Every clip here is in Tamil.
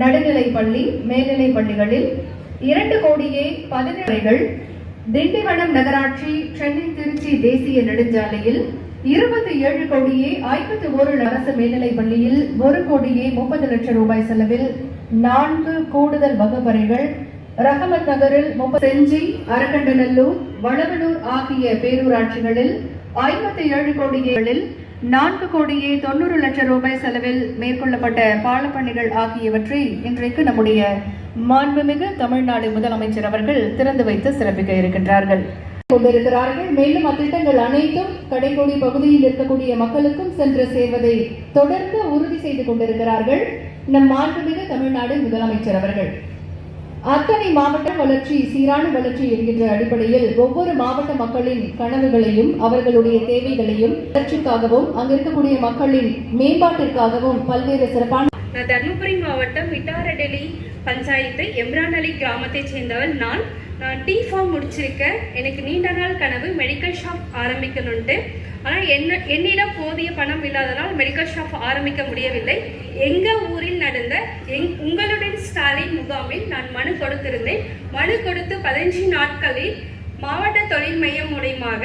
நடுநிலை பள்ளி மேல்நிலை பள்ளிகளில் 2 கோடியே 17 திண்டிவனம் நகராட்சி சென்னை திருச்சி தேசிய நெடுஞ்சாலையில் 27 கோடியே 51 அரசு மேல்நிலை பள்ளியில் 1 கோடியே 30 லட்சம் ரூபாய் செலவில் 4 கூடுதல் வகுப்பறைகள் ரஹமத் நகரில் செஞ்சி அரக்கண்டநல்லூர் வளவனூர் ஆகிய பேரூராட்சிகளில் 57 கோடிகளில் 4 கோடியே 90 லட்சம் ரூபாய் செலவில் மேற்கொள்ளப்பட்ட பாலப்பணிகள் ஆகியவற்றை இன்றைக்கு நம்முடைய மாண்புமிகு தமிழ்நாடு முதலமைச்சர் அவர்கள் திறந்து வைத்து சிறப்பிக்க இருக்கின்றார்கள். மேலும் அத்திட்டங்கள் அனைத்தும் கடைக்கோடி பகுதியில் இருக்கக்கூடிய மக்களுக்கும் சென்று சேர்வதை தொடர்ந்து உறுதி செய்து கொண்டிருக்கிறார்கள் நம் மாண்புமிகு தமிழ்நாடு முதலமைச்சர் அவர்கள். அத்தனை மாவட்ட வளர்ச்சி சீரான வளர்ச்சி என்கின்ற அடிப்படையில் ஒவ்வொரு மாவட்ட மக்களின் கனவுகளையும் அவர்களுடைய தேவைகளையும் வளர்ச்சிக்காகவும் அங்கு இருக்கக்கூடிய மக்களின் மேம்பாட்டிற்காகவும் பல்வேறு சிறப்பான. நான் தர்மபுரி மாவட்டம் விட்டாரடலி பஞ்சாயத்து எம்ரான் அலி கிராமத்தை சேர்ந்தவள். நான் டீ ஃபார்ம் முடிச்சிருக்கேன். எனக்கு நீண்ட நாள் கனவு மெடிக்கல் ஷாப் ஆரம்பிக்கணும்ட்டு. ஆனால் என்னிடம் போதிய பணம் இல்லாததால் மெடிக்கல் ஷாப் ஆரம்பிக்க முடியவில்லை. எங்கள் ஊரில் நடந்த உங்களுடன் ஸ்டாலின் முகாமில் நான் மனு கொடுத்திருந்தேன். மனு கொடுத்து 15 நாட்களில் மாவட்ட தொழில் மையம் மூலமாக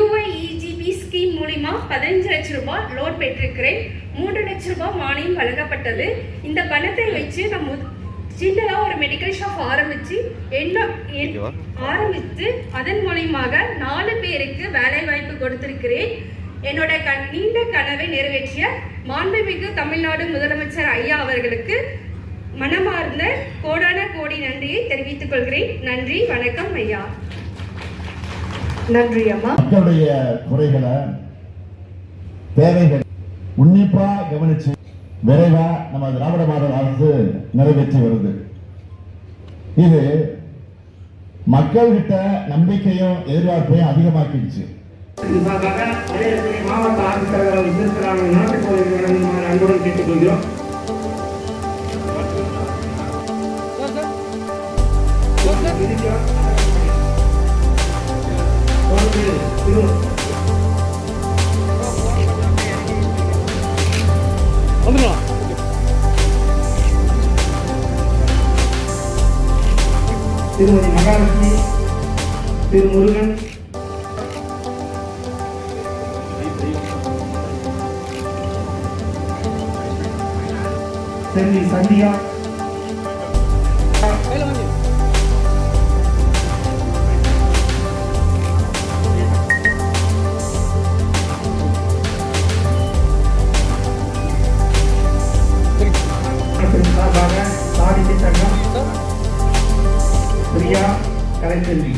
UIEGB ஸ்கீம் மூலிமா 15 லட்சம் ரூபாய் லோன் பெற்றிருக்கிறேன். 3 லட்சம் ரூபாய் மானியம் வழங்கப்பட்டது. இந்த பணத்தை வச்சு நம்ம சின்னதா ஒரு மெடிக்கல் ஷாப் ஆரம்பிச்சு அதன் மூலமாக 4 பேருக்கு வேலை வாய்ப்பு கொடுத்திருக்கிறேன். என்னோட நீண்ட கனவை நிறைவேற்றிய மாண்புமிகு தமிழ்நாடு முதலமைச்சர் ஐயா அவர்களுக்கு மனமார்ந்த கோடான கோடி நன்றியை தெரிவித்துக் கொள்கிறேன். நன்றி, வணக்கம் ஐயா. நன்றி அம்மா. மக்களுடைய குறைகளை தேவைகள் உன்னிப்பா கவனிச்சு விரைவா நம்ம திராவிட மாடல் அரசு நிறைவேற்றி வருது. இது மக்கள்கிட்ட நம்பிக்கையும் எதிர்பார்ப்பையும் அதிகமாக்கிடுச்சு. மாவட்ட ஆட்சித்தலைவர் நாட்டுக்கோவில் அன்புடன் கேட்டுக்கொள்கிறோம். திருமதி மகாலட்சுமி, திரு முருகன், செல்வி சந்தியா, சார்பாக சாதித்த சங்கம் பிரியா கலைச்செல்வி.